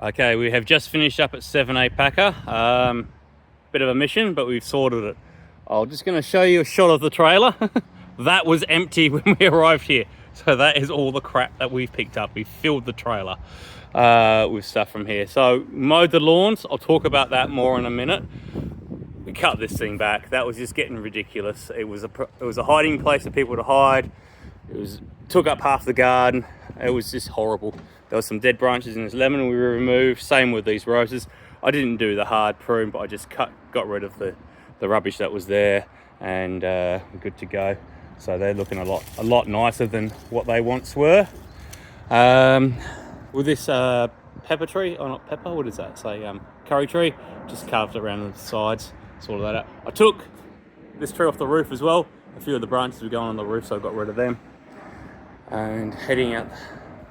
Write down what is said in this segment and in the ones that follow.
Okay, we have just finished up at 7A Packer. Bit of a mission, but we've sorted it. I'm just going to show you a shot of the trailer. That was empty when we arrived here. So that is all the crap that we've picked up. We filled the trailer with stuff from here. So mowed the lawns. I'll talk about that more in a minute. We cut this thing back. That was just getting ridiculous. It was a hiding place for people to hide. Took up half the garden. It was just horrible. There was some dead branches in this lemon we removed. Same with these roses. I didn't do the hard prune, but I just got rid of the rubbish that was there, and we're good to go. So they're looking a lot nicer than what they once were. With this pepper tree, or not pepper, what does that say? Curry tree, just carved around the sides, sorted that out. I took this tree off the roof as well. A few of the branches were going on the roof, so I got rid of them. And heading out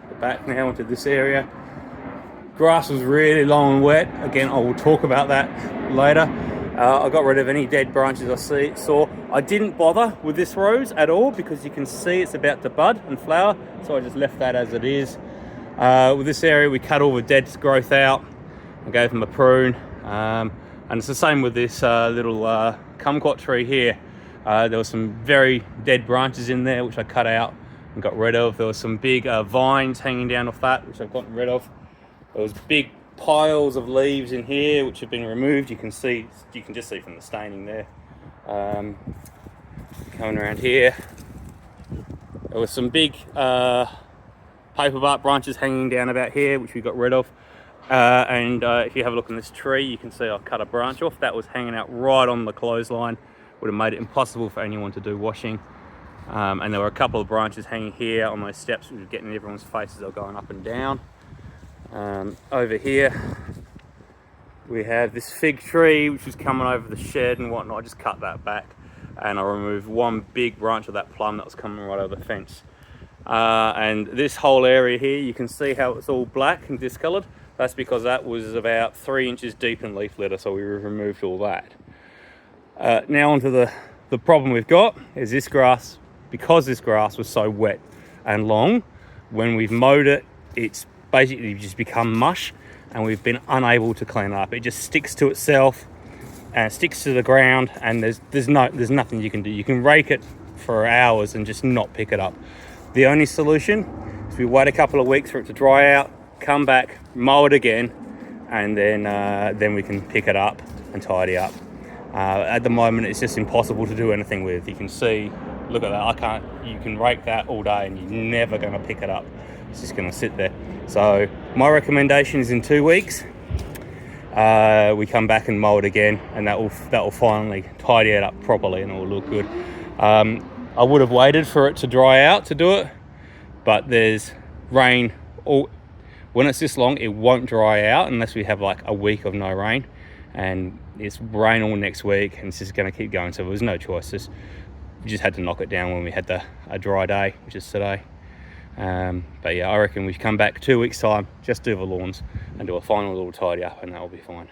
the back now into this area. Grass was really long and wet. Again, I will talk about that later. I got rid of any dead branches I saw. I didn't bother with this rose at all because you can see it's about to bud and flower, so I just left that as it is. With this area, we cut all the dead growth out. I gave them a prune, and it's the same with this little kumquat tree here. There were some very dead branches in there which I cut out and got rid of. There were some big vines hanging down off that which I've gotten rid of. There was big piles of leaves in here which have been removed. You can just see from the staining there. Coming around here, there was some big paper bark branches hanging down about here which we got rid of. And if you have a look in this tree, you can see I cut a branch off that was hanging out right on the clothesline. Would have made it impossible for anyone to do washing. And there were a couple of branches hanging here on those steps which were getting in everyone's faces. They were going up and down. Over here we have this fig tree which was coming over the shed and whatnot. I just cut that back and I removed one big branch of that plum that was coming right over the fence. And this whole area here, you can see how it's all black and discoloured. That's because that was about 3 inches deep in leaf litter, so we removed all that. Now onto the problem we've got is this grass. Because this grass was so wet and long, when we've mowed it, it's basically just become mush and we've been unable to clean it up. It just sticks to itself and it sticks to the ground, and there's nothing you can do. You can rake it for hours and just not pick it up. The only solution is we wait a couple of weeks for it to dry out, come back, mow it again, and then we can pick it up and tidy up. At the moment, it's just impossible to do anything with. You can see, look at that. You can rake that all day and you're never going to pick it up. It's just going to sit there. So my recommendation is in 2 weeks, we come back and mow it again, and that will finally tidy it up properly and it will look good. I would have waited for it to dry out to do it, but there's rain. When it's this long, it won't dry out unless we have like a week of no rain, and it's rain all next week, and it's just going to keep going. So there was no choice. We just had to knock it down when we had a dry day, which is today. But yeah, I reckon we come back 2 weeks time, just do the lawns and do a final little tidy up, and that will be fine.